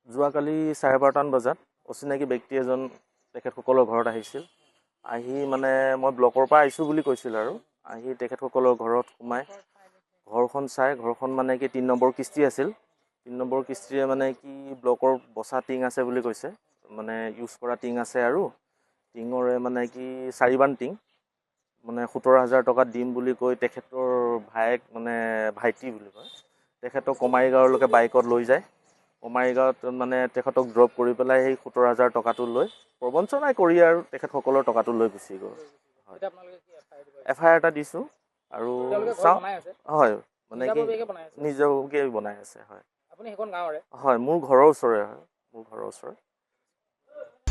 যোৱাকালি 12:30 বজাত অচিনাকি ব্যক্তি এজন তেখেতসকলৰ ঘৰত আহিছিল। আহি মানে মই ব্লকৰ পৰা আহিছোঁ বুলি কৈছিল আৰু আহি তেখেতসকলৰ ঘৰত সোমাই ঘৰখন চাই, ঘৰখন মানে কি 3 নম্বৰ কিস্তি আছিল। 3 নম্বৰ কিস্তিৰে মানে কি ব্লকৰ বচা টিং আছে বুলি কৈছে, মানে ইউজ কৰা টিং আছে আৰু টিঙৰে মানে কি 4 বান টিং মানে 17,000 টকাত দিম বুলি কৈ তেখেতৰ ভায়েক মানে ভাইটি বুলি কয় তেখেতক কমাৰীগাঁৱলৈকে বাইকত লৈ যায়। কমাৰীগাঁৱত মানে তেখেতক ড্ৰপ কৰি পেলাই সেই 17,000 টকাটো লৈ প্ৰবঞ্চনা কৰি আৰু তেখেতসকলৰ টকাটো লৈ গুচি গ'ল। FIR এটা দিছোঁ আৰু চাওঁ। হয়, মানে কি নিজকে বনাই আছে। হয়, হয়, মোৰ ঘৰৰ ওচৰৰে হয়, মোৰ ঘৰৰ ওচৰৰে।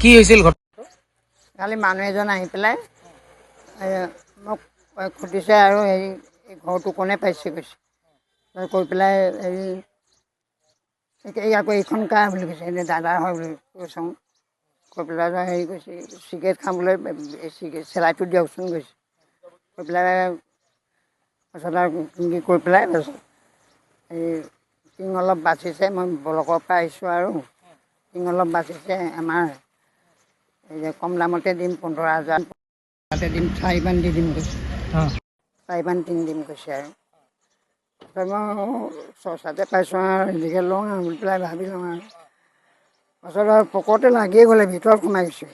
কি হৈছিল? কালি মানুহ এজন আহি পেলাই মোক সুধিছে আৰু হেৰি ঘৰটো কোনে পাইছে কৈছে, কৈ পেলাই হেৰি আকৌ এইখন কাৰ বুলি কৈছে, এনেই দাদা হয় বুলি কৈছোঁ। কৈ পেলাই হেৰি কৈছে চিগাৰেট খাবলৈ চেলাইটো দিয়কচোন কৈছে। কৈ পেলাই তাৰপিছত আৰু কি কৈ পেলাই তাৰপিছত এই টিং অলপ বাচিছে, মই ব্লকৰ পৰা আহিছোঁ আৰু টিং অলপ বাচিছে আমাৰ এই যে কম দামতে দিম 15,000 তাতে দিম, 4 বান দি দিম কৈছে। 4 বান টিং দিম কৈছে আৰু মই চৰ্চাতে পাইছোঁ আৰু এনেকৈ লওঁ আৰু বুলি পেলাই ভাবি লওঁ আৰু পাছত আৰু পকৰতে লাগিয়ে গ'লে ভিতৰত সোমাই গৈছে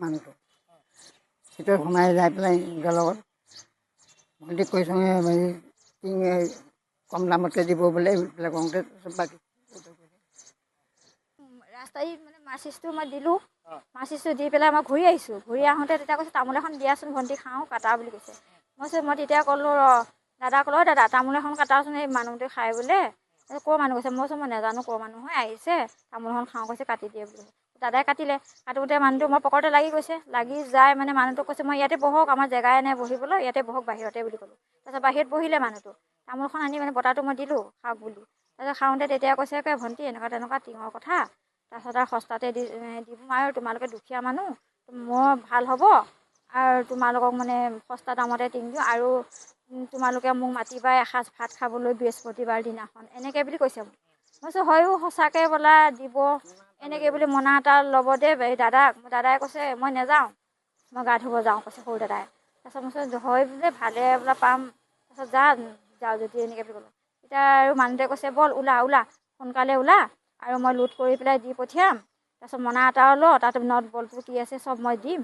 মানুহটো। ভিতৰত সোমাই যাই পেলাই নিজৰ লগত ভণ্টি কৈছোঁ হেৰি টিং কম দামতে দিব বোলে এইবিলাক কওঁতে বাকী ৰাস্তাই মানে মাচিছটো মই দিলোঁ, মাচিছটো দি পেলাই মই ঘূৰি আহিছোঁ। ঘূৰি আহোঁতে তেতিয়া কৈছে তামোল এখন দিয়াচোন ভণ্টি খাওঁ কাটা বুলি কৈছে। মই তেতিয়া ক'লোঁ দাদা ক'লোঁ দাদা তামোল এখন কাটাচোন, এই মানুহটোৱে খাই বোলে। ক'ৰ মানুহ কৈছে, মই নাজানো ক'ৰ মানুহ হয়, আহিছে তামোল এখন খাওঁ কৈছে, কাটি দিয়ে বুলি। দাদাই কাটিলে, কাটোতে মানুহটো মই পকৰতে লাগি গৈছে। লাগি যাই মানে মানুহটোক কৈছে মই ইয়াতে বহক, আমাৰ জেগাই নাই বহিবলৈ, ইয়াতে বহক বাহিৰতে বুলি ক'লোঁ। তাৰপিছত বাহিৰত বহিলে মানুহটো, তামোলখন আনি মানে বটাটো মই দিলোঁ খাওক বুলি। তাৰপিছত খাওঁতে তেতিয়া কৈছে ভণ্টি এনেকুৱা তেনেকুৱা টিঙৰ কথা, তাৰপিছত আৰু সস্তাতে দিম আৰু তোমালোকে দুখীয়া মানুহ, মোৰ ভাল হ'ব আৰু তোমালোকক মানে সস্তা দামতে টিং দিওঁ আৰু তোমালোকে মোক মাতিবা এসাঁজ ভাত খাবলৈ বৃহস্পতিবাৰ দিনাখন, এনেকৈ বুলি কৈছে মোক। মই কৈছোঁ হয়ো সঁচাকৈ বোলা দিব, এনেকৈ বুলি মনা এটা ল'ব দে দাদাই কৈছে মই নাযাওঁ, মই গা ধুব যাওঁ কৈছে সৰু দাদাই। তাৰপিছত মই কৈছোঁ হয় বোলে ভালে বোলে পাম, তাৰপিছত যাওঁ যদি এনেকৈ বুলি ক'লোঁ। তেতিয়া আৰু মানুহটোৱে কৈছে ব'ল ওলা সোনকালে ওলা আৰু মই লোড কৰি পেলাই দি পঠিয়াম। তাৰপিছত মনা এটাও ল, তাত নট বলটো কি আছে চব মই দিম,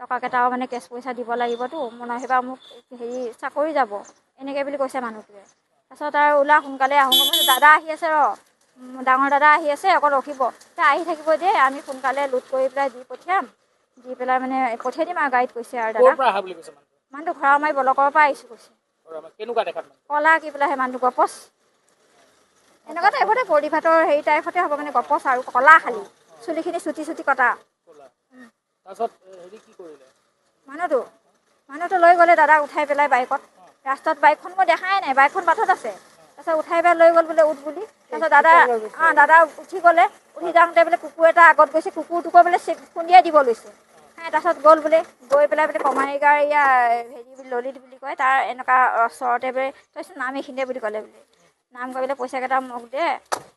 টকাকেইটাও মানে কেছ পইচা দিব লাগিবতো, সেইবাৰ মোক হেৰি চাকৰি যাব, এনেকৈ বুলি কৈছে মানুহটোৱে। তাৰপিছত আৰু ওলা সোনকালে আহোঁ, দাদা আহি আছে ডাঙৰ দাদা আহি আছে অকণ ৰখিব, আহি থাকিব দেই আমি সোনকালে লোড কৰি পেলাই দি পঠিয়াম, দি পেলাই মানে পঠিয়াই দিম আৰু গাড়ীত কৈছে আৰু দাদা। মানুহটো ঘৰৰ মাৰি ব্লকৰ পৰা আহিছোঁ কৈছে। কলা কি পেলাই সেই মানুহটো গপচ এনেকুৱা টাইপতে পৰিভাতৰ হেৰি টাইপতে হ'ব, মানে গপচ আৰু কলা খালি চুলিখিনি চুটি কটা। মানুহটো লৈ গ'লে দাদাক উঠাই পেলাই বাইকত, ৰাস্তাত বাইকখন মই দেখাই নাই, বাইকখন বাটত আছে। তাৰপিছত উঠাই পেলাই লৈ গ'ল বোলে উঠ বুলি। তাৰপিছত দাদা উঠি গ'লে, উঠি যাওঁতে বোলে কুকুৰ এটা আগত গৈছে, কুকুৰটোকো বোলে খুন্দিয়াই দিব লৈছে। তাৰপিছত গ'ল বোলে, গৈ পেলাই বোলে কমাৰীগাঁও হেৰি ললিত বুলি কয়, তাৰ এনেকুৱা ওচৰতে বোলে তইচোন নাম এইখিনিতে বুলি ক'লে বোলে। নাম কৰি পেলাই পইচাকেইটা মোক দে,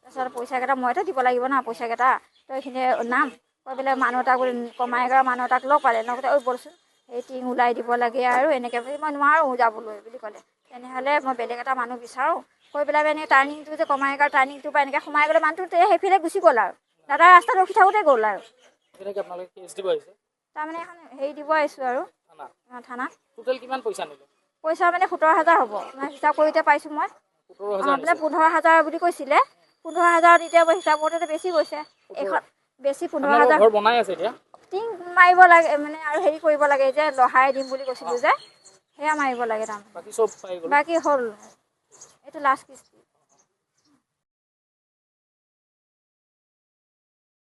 তাৰপিছত পইচাকেইটা মইতো দিব লাগিব না পইচাকেইটা, তই এইখিনি নাম কৈ পেলাই মানুহ এটাক কমাৰীগাঁৱৰ মানুহ এটাক লগ পালে, লগতে বলচোন এই টিং ওলাই দিব লাগে আৰু এনেকৈ বুলি, মই নোৱাৰোঁ যাবলৈ বুলি ক'লে। তেনেহ'লে মই বেলেগ এটা মানুহ বিচাৰোঁ, কৈ পেলাই এনেকৈ টাৰ্ণিংটো যে কমাৰীগাঁৱৰ টাৰ্ণিংটোৰ পৰা এনেকৈ সোমাই গ'লে মানুহটো সেইফালে গুচি গ'ল আৰু দাদা ৰাস্তাত ৰখি থাকোঁতে গ'ল আৰু। তাৰমানে এখন হেৰি দিব আহিছোঁ আৰু থানাত। পইচা মানে 17,000 হ'ব, হিচাপ কৰোঁতে পাইছোঁ মই। মানে 15,000 বুলি কৈছিলে, 15,000 এতিয়া হিচাপ কৰোঁতে বেছি গৈছে। এইখন বেছি 15,000 টিং মাৰিব লাগে মানে আৰু হেৰি কৰিব লাগে যে লহাই দিম বুলি কৈছিলোঁ যে, সেয়া মাৰিব লাগে তাৰমানে। বাকী হ'ল, এইটো লাষ্ট কিস্তি।